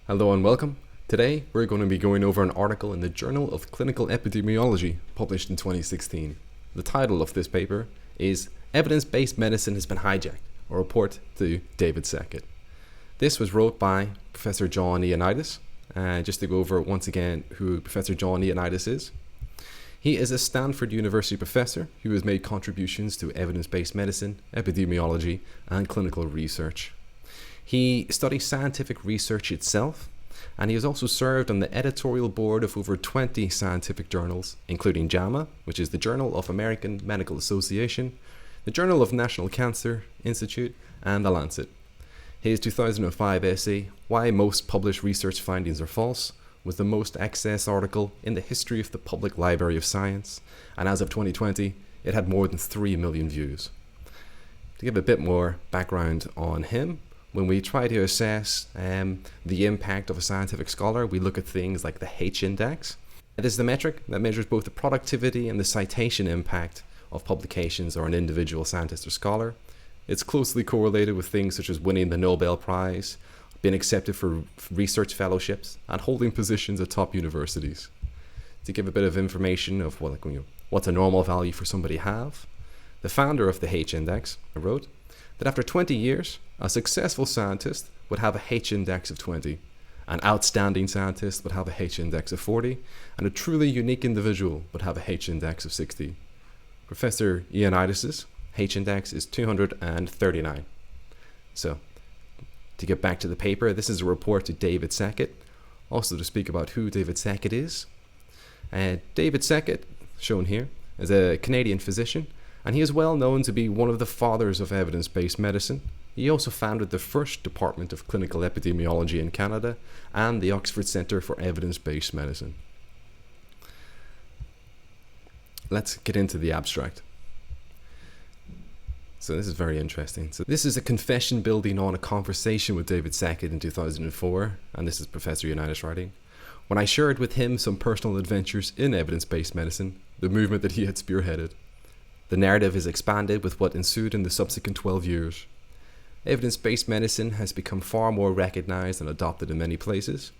Hello and welcome. Today we're going to be going over an article in the Journal of Clinical Epidemiology published in 2016. The title of this paper is Evidence-Based Medicine Has Been Hijacked, a report to David Sackett. This was wrote by Professor John Ioannidis. Just to go over once again who Professor John Ioannidis is. He is a Stanford University professor who has made contributions to evidence-based medicine, epidemiology, and clinical research. He studies scientific research itself, and he has also served on the editorial board of over 20 scientific journals, including JAMA, which is the Journal of American Medical Association, the Journal of National Cancer Institute, and The Lancet. His 2005 essay, Why Most Published Research Findings Are False, was the most accessed article in the history of the Public Library of Science, and as of 2020, it had more than 3 million views. To give a bit more background on him, when we try to assess the impact of a scientific scholar, we look at things like the H-index. It is the metric that measures both the productivity and the citation impact of publications or an individual scientist or scholar. It's closely correlated with things such as winning the Nobel Prize, being accepted for research fellowships, and holding positions at top universities. To give a bit of information of what's a normal value for somebody to have, the founder of the H-index wrote that after 20 years, a successful scientist would have a H-index of 20, an outstanding scientist would have a H-index of 40, and a truly unique individual would have a H-index of 60. Professor Ioannidis' H-index is 239. So, to get back to the paper, this is a report to David Sackett. Also to speak about who David Sackett is. David Sackett, shown here, is a Canadian physician, and he is well known to be one of the fathers of evidence-based medicine. He also founded the first Department of Clinical Epidemiology in Canada and the Oxford Centre for Evidence-Based Medicine. Let's get into the abstract. So this is very interesting. So this is a confession building on a conversation with David Sackett in 2004, and this is Professor Ioannidis writing. When I shared with him some personal adventures in evidence-based medicine, the movement that he had spearheaded. The narrative is expanded with what ensued in the subsequent 12 years. Evidence-based medicine has become far more recognized and adopted in many places,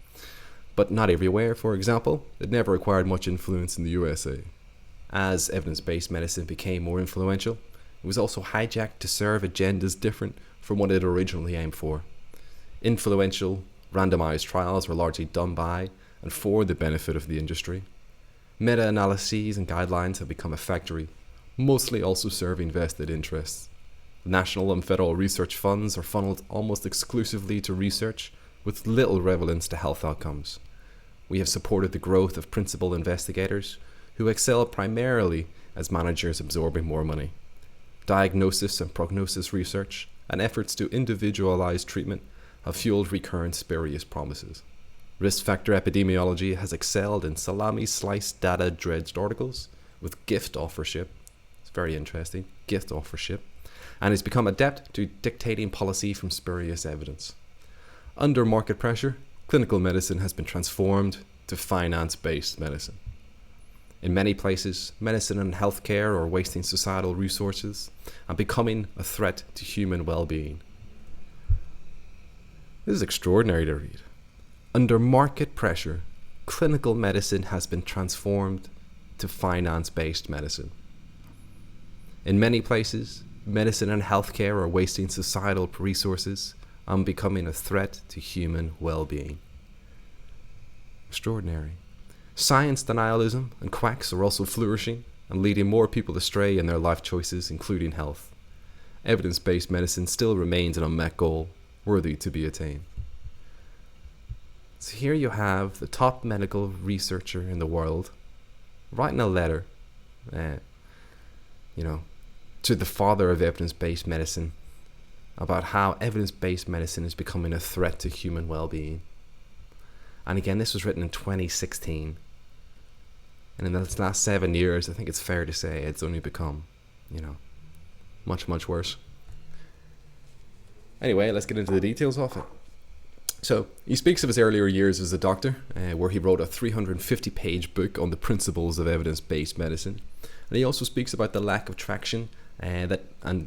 but not everywhere. For example, it never acquired much influence in the USA. As evidence-based medicine became more influential, it was also hijacked to serve agendas different from what it originally aimed for. Influential, randomized trials were largely done by and for the benefit of the industry. Meta-analyses and guidelines have become a factory, mostly also serving vested interests. National and federal research funds are funneled almost exclusively to research with little relevance to health outcomes. We have supported the growth of principal investigators who excel primarily as managers absorbing more money. Diagnosis and prognosis research and efforts to individualize treatment have fueled recurrent spurious promises. Risk factor epidemiology has excelled in salami-sliced data-dredged articles with gift offership. It's very interesting, gift offership. And has become adept to dictating policy from spurious evidence. Under market pressure, clinical medicine has been transformed to finance-based medicine. In many places, medicine and healthcare are wasting societal resources and becoming a threat to human well-being. This is extraordinary to read. Under market pressure, clinical medicine has been transformed to finance-based medicine. In many places, medicine and healthcare are wasting societal resources and becoming a threat to human well-being. Extraordinary. Science denialism and quacks are also flourishing and leading more people astray in their life choices, including health. Evidence-based medicine still remains an unmet goal, worthy to be attained. So here you have the top medical researcher in the world writing a letter, to the father of evidence-based medicine about how evidence-based medicine is becoming a threat to human well-being. And again, this was written in 2016. And in the last 7 years, I think it's fair to say it's only become, much, much worse. Anyway, let's get into the details of it. So, he speaks of his earlier years as a doctor, where he wrote a 350-page book on the principles of evidence-based medicine. And he also speaks about the lack of traction and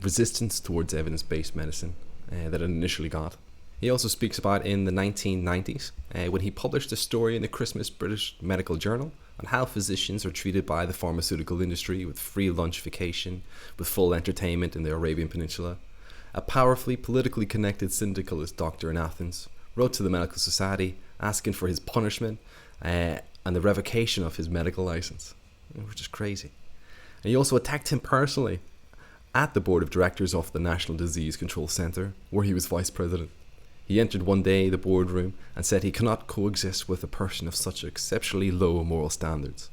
resistance towards evidence-based medicine that it initially got. He also speaks about in the 1990s when he published a story in the Christmas British Medical Journal on how physicians are treated by the pharmaceutical industry with free lunchification, with full entertainment in the Arabian Peninsula. A powerfully politically connected syndicalist doctor in Athens wrote to the Medical Society asking for his punishment and the revocation of his medical license, which is crazy. And he also attacked him personally at the board of directors of the National Disease Control Centre, where he was vice president. He entered one day the boardroom and said he cannot coexist with a person of such exceptionally low moral standards.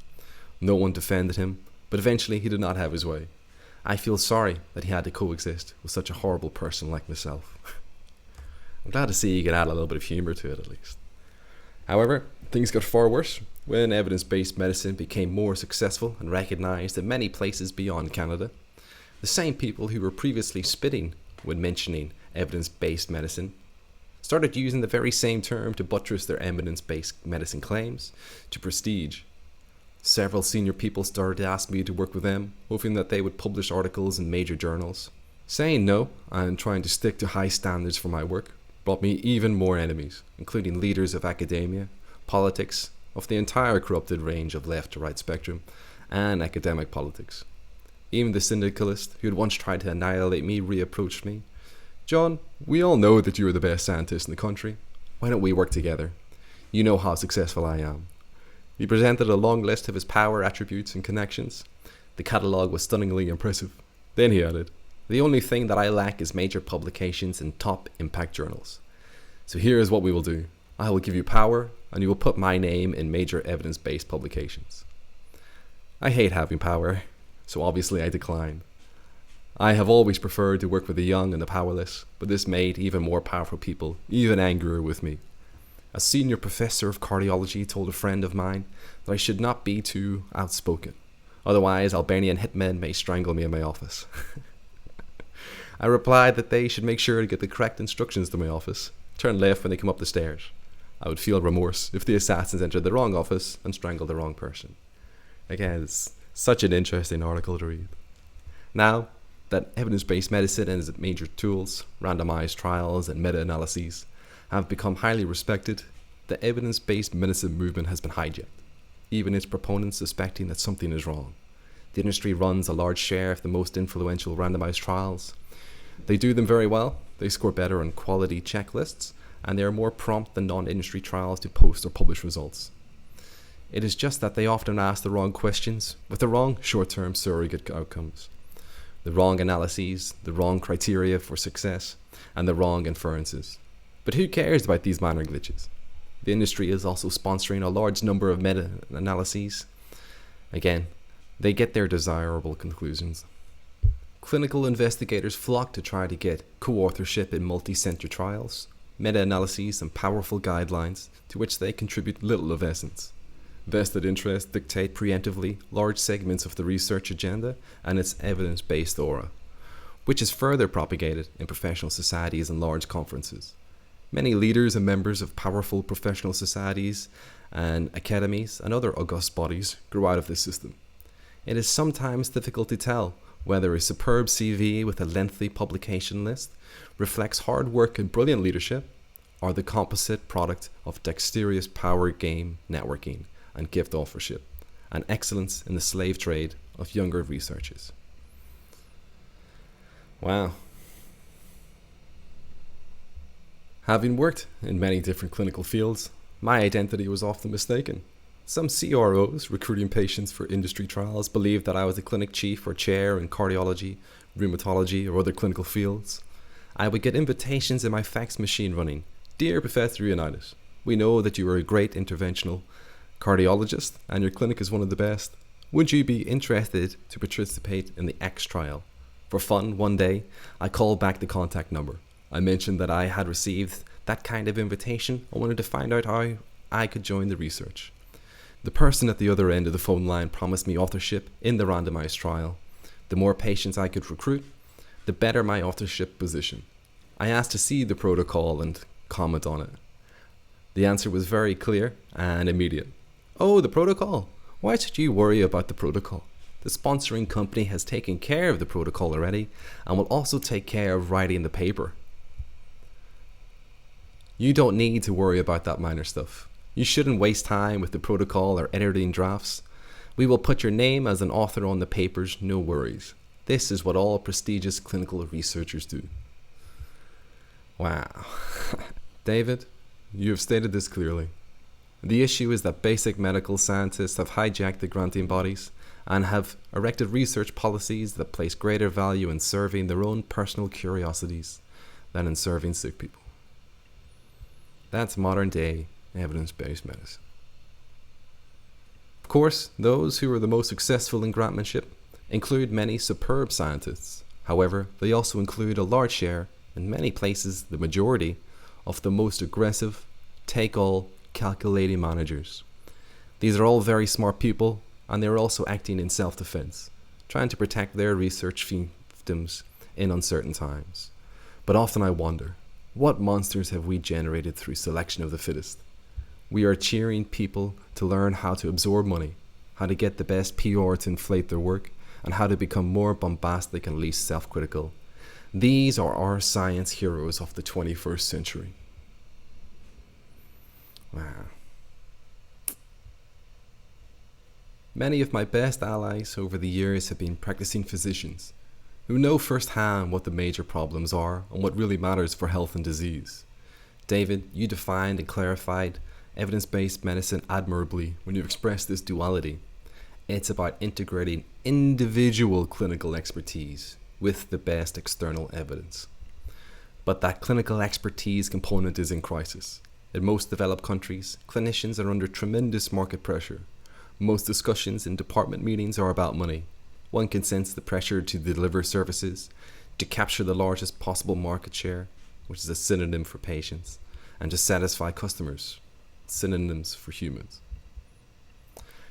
No one defended him, but eventually he did not have his way. I feel sorry that he had to coexist with such a horrible person like myself. I'm glad to see you can add a little bit of humour to it at least. However, things got far worse when evidence-based medicine became more successful and recognised in many places beyond Canada. The same people who were previously spitting when mentioning evidence-based medicine started using the very same term to buttress their evidence-based medicine claims to prestige. Several senior people started to ask me to work with them, hoping that they would publish articles in major journals. Saying no and trying to stick to high standards for my work brought me even more enemies, including leaders of academia, politics, of the entire corrupted range of left to right spectrum, and academic politics. Even the syndicalist who had once tried to annihilate me reapproached me. John, we all know that you are the best scientist in the country. Why don't we work together? You know how successful I am. He presented a long list of his power attributes and connections. The catalogue was stunningly impressive. Then he added, the only thing that I lack is major publications in top impact journals. So here is what we will do. I will give you power, and you will put my name in major evidence-based publications. I hate having power, so obviously I declined. I have always preferred to work with the young and the powerless, but this made even more powerful people even angrier with me. A senior professor of cardiology told a friend of mine that I should not be too outspoken, otherwise Albanian hitmen may strangle me in my office. I replied that they should make sure to get the correct instructions to my office, turn left when they come up the stairs. I would feel remorse if the assassins entered the wrong office and strangled the wrong person. Again, it's such an interesting article to read. Now that evidence-based medicine and its major tools, randomized trials and meta-analyses, have become highly respected, the evidence-based medicine movement has been hijacked, even its proponents suspecting that something is wrong. The industry runs a large share of the most influential randomized trials. They do them very well, they score better on quality checklists, and they are more prompt than non-industry trials to post or publish results. It is just that they often ask the wrong questions with the wrong short-term surrogate outcomes, the wrong analyses, the wrong criteria for success, and the wrong inferences. But who cares about these minor glitches? The industry is also sponsoring a large number of meta-analyses. Again, they get their desirable conclusions. Clinical investigators flock to try to get co-authorship in multi-center trials, meta-analyses, and powerful guidelines to which they contribute little of essence. Vested interests dictate preemptively large segments of the research agenda and its evidence-based aura, which is further propagated in professional societies and large conferences. Many leaders and members of powerful professional societies and academies and other august bodies grow out of this system. It is sometimes difficult to tell whether a superb CV with a lengthy publication list reflects hard work and brilliant leadership, or the composite product of dexterous power game networking and gift authorship, and excellence in the slave trade of younger researchers. Wow. Having worked in many different clinical fields, my identity was often mistaken. Some CROs recruiting patients for industry trials believed that I was a clinic chief or chair in cardiology, rheumatology, or other clinical fields. I would get invitations in my fax machine running, "Dear Professor Ioannidis, we know that you are a great interventional cardiologist and your clinic is one of the best. Would you be interested to participate in the X trial?" For fun, one day, I called back the contact number. I mentioned that I had received that kind of invitation and wanted to find out how I could join the research. The person at the other end of the phone line promised me authorship in the randomized trial. The more patients I could recruit, the better my authorship position. I asked to see the protocol and comment on it. The answer was very clear and immediate. "Oh, the protocol? Why should you worry about the protocol? The sponsoring company has taken care of the protocol already and will also take care of writing the paper." You don't need to worry about that minor stuff. You shouldn't waste time with the protocol or editing drafts. We will put your name as an author on the papers, no worries. This is what all prestigious clinical researchers do. Wow. David, you have stated this clearly. The issue is that basic medical scientists have hijacked the granting bodies and have erected research policies that place greater value in serving their own personal curiosities than in serving sick people. That's modern day evidence-based medicine. Of course, those who are the most successful in grantmanship include many superb scientists. However, they also include a large share, in many places the majority, of the most aggressive, take-all, calculating managers. These are all very smart people, and they are also acting in self-defense, trying to protect their research fiefdoms in uncertain times. But often I wonder, what monsters have we generated through selection of the fittest? We are cheering people to learn how to absorb money, how to get the best PR to inflate their work, and how to become more bombastic and least self-critical. These are our science heroes of the 21st century. Wow. Many of my best allies over the years have been practicing physicians who know firsthand what the major problems are and what really matters for health and disease. David, you defined and clarified evidence-based medicine admirably when you expressed this duality. It's about integrating individual clinical expertise with the best external evidence. But that clinical expertise component is in crisis. In most developed countries, clinicians are under tremendous market pressure. Most discussions in department meetings are about money. One can sense the pressure to deliver services, to capture the largest possible market share, which is a synonym for patients, and to satisfy customers, synonyms for humans.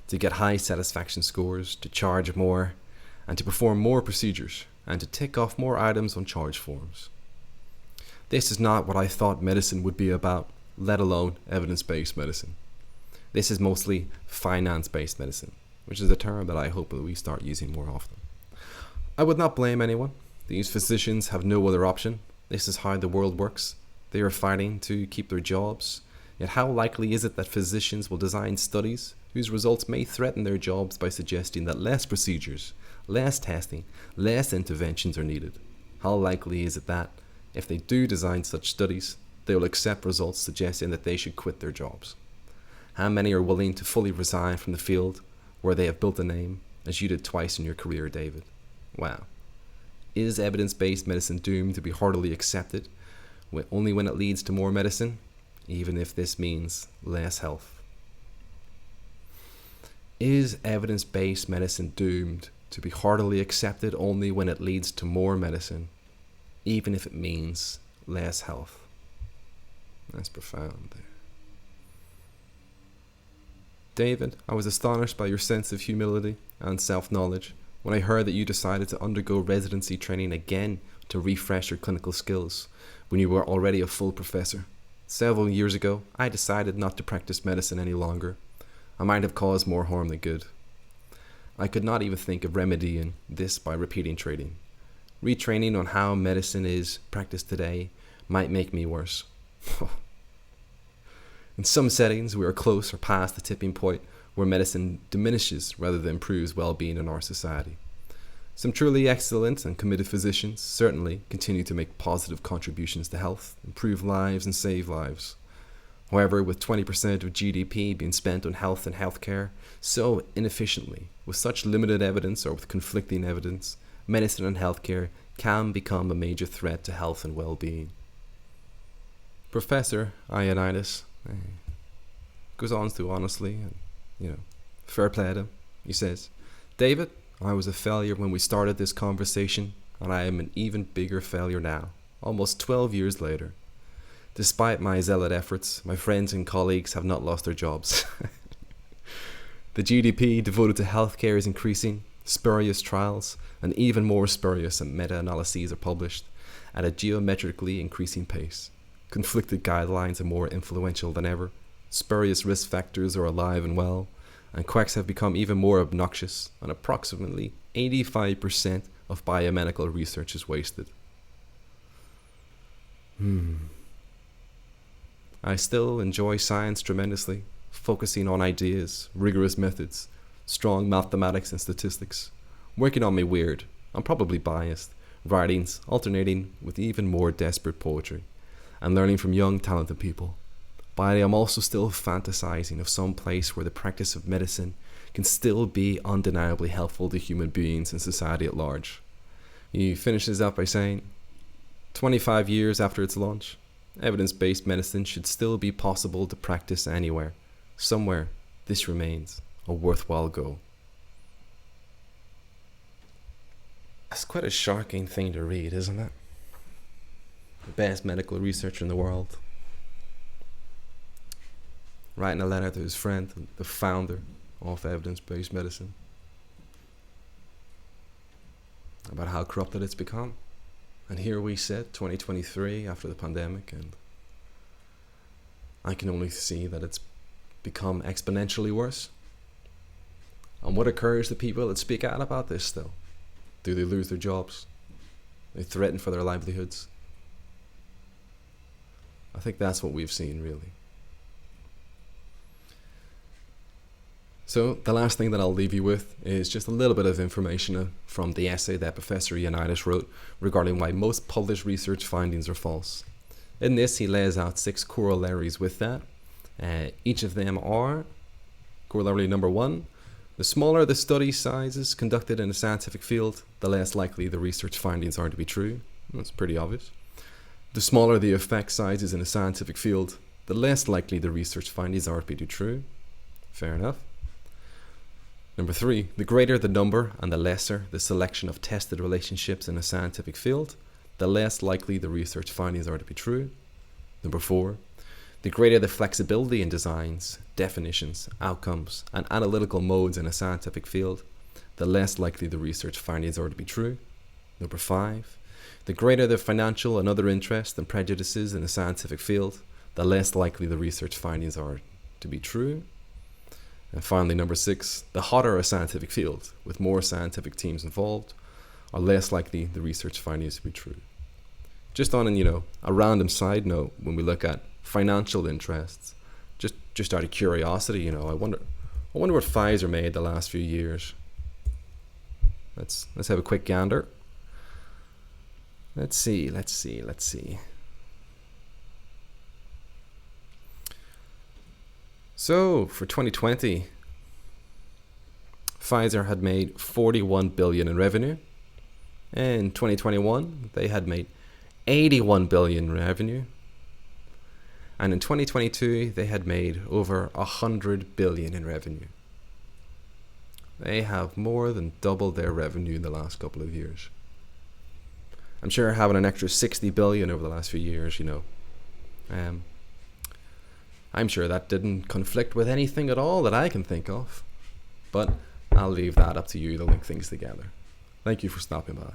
To get high satisfaction scores, to charge more, and to perform more procedures, and to tick off more items on charge forms. This is not what I thought medicine would be about, let alone evidence-based medicine. This is mostly finance-based medicine, which is a term that I hope that we start using more often. I would not blame anyone. These physicians have no other option. This is how the world works. They are fighting to keep their jobs. Yet how likely is it that physicians will design studies whose results may threaten their jobs by suggesting that less procedures, less testing, less interventions are needed? How likely is it that, if they do design such studies, they will accept results suggesting that they should quit their jobs? How many are willing to fully resign from the field where they have built a name, as you did twice in your career, David? Wow. Is evidence-based medicine doomed to be heartily accepted only when it leads to more medicine, even if this means less health? Is evidence-based medicine doomed to be heartily accepted only when it leads to more medicine, even if it means less health? That's profound there. David, I was astonished by your sense of humility and self-knowledge when I heard that you decided to undergo residency training again to refresh your clinical skills when you were already a full professor. Several years ago, I decided not to practice medicine any longer. I might have caused more harm than good. I could not even think of remedying this by repeating training. Retraining on how medicine is practiced today might make me worse. In some settings, we are close or past the tipping point where medicine diminishes rather than improves well-being in our society. Some truly excellent and committed physicians certainly continue to make positive contributions to health, improve lives, and save lives. However, with 20% of GDP being spent on health and healthcare so inefficiently, with such limited evidence or with conflicting evidence, medicine and healthcare can become a major threat to health and well-being. Professor Ioannidis goes on to honestly, and fair play to him. He says, David, I was a failure when we started this conversation, and I am an even bigger failure now, almost 12 years later. Despite my zealot efforts, my friends and colleagues have not lost their jobs. The GDP devoted to healthcare is increasing, spurious trials, and even more spurious and meta-analyses are published at a geometrically increasing pace. Conflicted guidelines are more influential than ever, spurious risk factors are alive and well, and quacks have become even more obnoxious, and approximately 85% of biomedical research is wasted. I still enjoy science tremendously, focusing on ideas, rigorous methods, strong mathematics and statistics, working on my weird, I'm probably biased, writings alternating with even more desperate poetry, and learning from young, talented people. But I am also still fantasizing of some place where the practice of medicine can still be undeniably helpful to human beings and society at large. He finishes up by saying, 25 years after its launch, evidence-based medicine should still be possible to practice anywhere. Somewhere, this remains a worthwhile goal. That's quite a shocking thing to read, isn't it? The best medical researcher in the world writing a letter to his friend, the founder of evidence-based medicine, about how corrupted it's become. And here we sit, 2023, after the pandemic, and I can only see that it's become exponentially worse. And what occurs to people that speak out about this still? Do they lose their jobs? They threaten for their livelihoods? I think that's what we've seen, really. So the last thing that I'll leave you with is just a little bit of information from the essay that Professor Ioannidis wrote regarding why most published research findings are false. In this, he lays out 6 corollaries with that. Each of them are: corollary number 1, the smaller the study sizes conducted in a scientific field, the less likely the research findings are to be true. That's pretty obvious. The smaller the effect sizes in a scientific field, the less likely the research findings are to be true. Fair enough. Number 3, the greater the number and the lesser the selection of tested relationships in a scientific field, the less likely the research findings are to be true. Number 4, the greater the flexibility in designs, definitions, outcomes, and analytical modes in a scientific field, the less likely the research findings are to be true. Number 5, the greater the financial and other interests and prejudices in a scientific field, the less likely the research findings are to be true. And finally, number 6, the hotter a scientific field, with more scientific teams involved, are less likely the research findings to be true. Just on a random side note, when we look at financial interests, just out of curiosity, I wonder what Pfizer made the last few years. Let's have a quick gander. Let's see. So, for 2020, Pfizer had made $41 billion in revenue. In 2021, they had made $81 billion in revenue. And in 2022, they had made over $100 billion in revenue. They have more than doubled their revenue in the last couple of years. I'm sure having an extra $60 billion over the last few years, I'm sure that didn't conflict with anything at all that I can think of. But I'll leave that up to you to link things together. Thank you for stopping by.